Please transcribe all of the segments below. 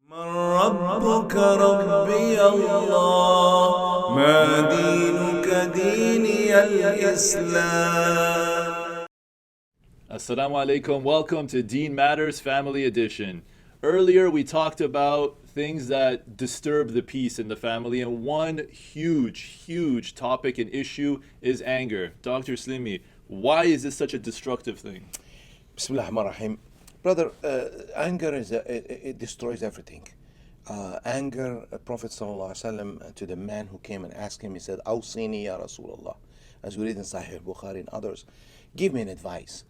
من ربك ربي الله ما دينك ديني الإسلام. Assalamu alaikum. Welcome to Deen Matters Family Edition. Earlier we talked about things that disturb the peace in the family, and one huge topic and issue is anger. Dr. Slimi, why is this such a destructive thing? Bismillah ar-Rahman ar-Rahim. Brother, anger it destroys everything. Anger, Prophet ﷺ, to the man who came and asked him, he said, Awsini ya Rasulullah, as we read in Sahih Bukhari and others, give me an advice.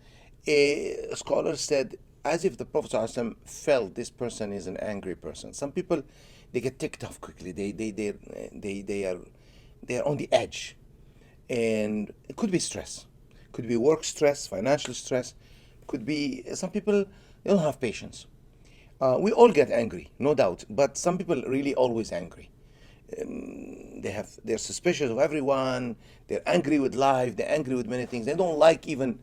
A scholar said, as if the Prophet ﷺ felt this person is an angry person. Some people, they get ticked off quickly. They are on the edge, and it could be stress, could be work stress, financial stress. Could be some people, they don't have patience. We all get angry, no doubt, but some people really always angry. They're suspicious of everyone. They're angry with life. They're angry with many things. They don't like even,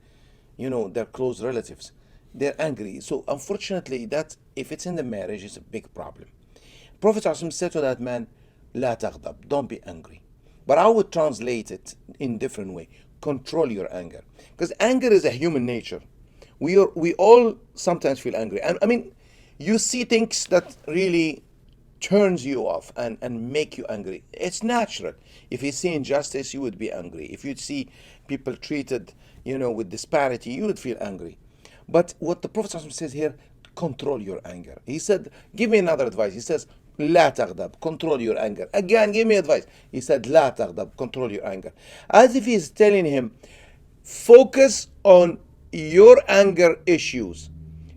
their close relatives. They're angry. So unfortunately, that if it's in the marriage, it's a big problem. Prophet ﷺ said to that man, "La taghdab, don't be angry." But I would translate it in different way. Control your anger, because anger is a human nature. We all sometimes feel angry. I mean, you see things that really turns you off and make you angry. It's natural. If you see injustice, you would be angry. If you see people treated, with disparity, you would feel angry. But what the Prophet ﷺ says here, control your anger. He said, give me another advice. He says, لا تغضب, control your anger. Again, give me advice. He said, لا تغضب, control your anger. As if he's telling him, focus on your anger issues.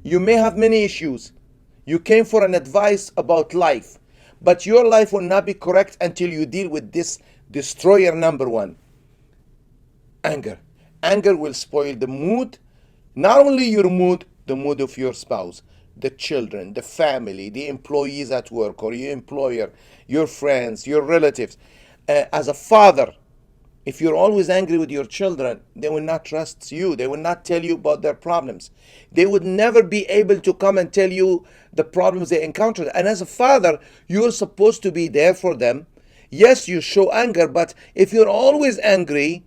You may have many issues. You came for an advice about life, but your life will not be correct until you deal with this destroyer number one, anger. Anger will spoil the mood, not only your mood, the mood of your spouse, the children, the family, the employees at work, or your employer, your friends, your relatives. As a father, if you're always angry with your children, they will not trust you. They will not tell you about their problems. They would never be able to come and tell you the problems they encountered. And as a father, you're supposed to be there for them. Yes, you show anger, but if you're always angry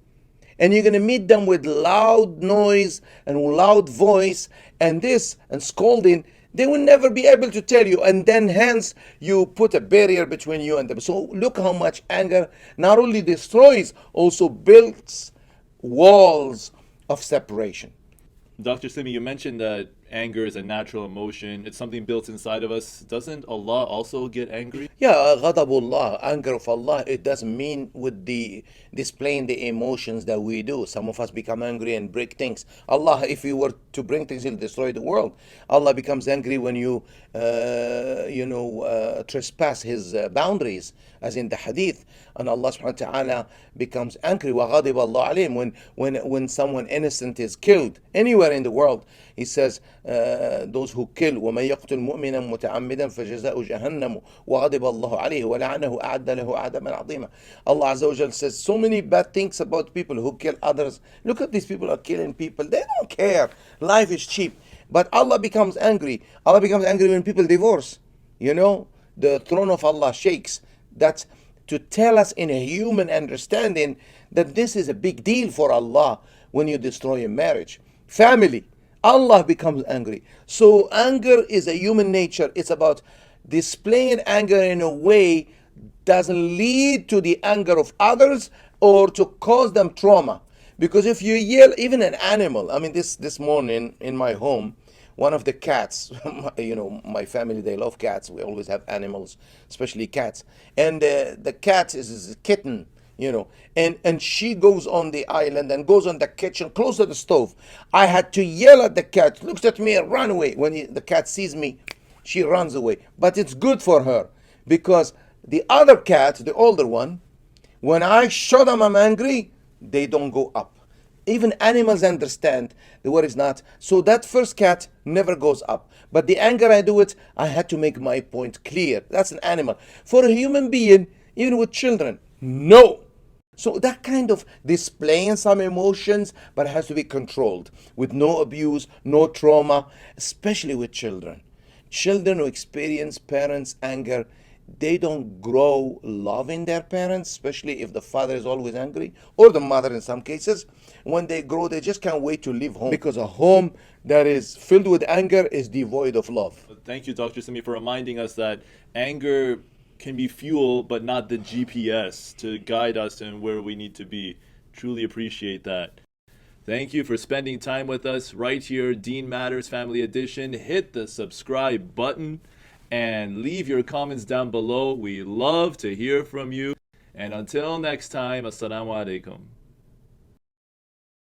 and you're going to meet them with loud noise and loud voice and this and scolding, they will never be able to tell you, and then hence you put a barrier between you and them. So look how much anger not only destroys, also builds walls of separation. Dr. Slimi, you mentioned that anger is a natural emotion. It's something built inside of us. Doesn't Allah also get angry? Yeah, ghadabullah, anger of Allah, it doesn't mean with the displaying the emotions that we do. Some of us become angry and break things. Allah, if you were to bring things, He'll destroy the world. Allah becomes angry when you, trespass His boundaries, as in the hadith. And Allah subhanahu wa ta'ala becomes angry. وَغَضِبَ اللَّهُ عَلَيْهِمْ when someone innocent is killed anywhere in the world. He says, those who kill وَمَن يَقْتُلْ مُؤْمِنًا مُتَعَمِّدًا فَجَزَاؤُهُ جَهَنَّمُ وَغَضِبَ اللَّهُ عَلَيْهِ وَلَعَنَهُ أَعَدَّ لَهُ عَذَابًا عَظِيمًا. Allah Azza wa Jal says so many bad things about people who kill others. Look at these people are killing people. They don't care. Life is cheap. But Allah becomes angry. Allah becomes angry when people divorce. The throne of Allah shakes. That's to tell us in a human understanding that this is a big deal for Allah when you destroy a marriage. Family, Allah becomes angry. So anger is a human nature. It's about displaying anger in a way doesn't lead to the anger of others or to cause them trauma. Because if you yell, even an animal, I mean, this morning in my home, one of the cats, my family, they love cats. We always have animals, especially cats. And the cat is a kitten, and she goes on the island and goes on the kitchen, close to the stove. I had to yell at the cat, looks at me and run away. When the cat sees me, she runs away. But it's good for her, because the other cat, the older one, when I show them I'm angry, they don't go up. Even animals understand the word is not. So that first cat never goes up. But the anger I do it, I had to make my point clear. That's an animal. For a human being, even with children, no. So that kind of displaying some emotions, but it has to be controlled with no abuse, no trauma, especially with children. Children who experience parents' anger, they don't grow loving their parents, especially if the father is always angry, or the mother in some cases. When they grow, they just can't wait to leave home, because a home that is filled with anger is devoid of love. Thank you, Dr. Slimi, for reminding us that anger can be fuel, but not the GPS to guide us in where we need to be. Truly appreciate that. Thank you for spending time with us right here, Deen Matters Family Edition. Hit the subscribe button and leave your comments down below. We love to hear from you. And until next time, Assalamu alaikum.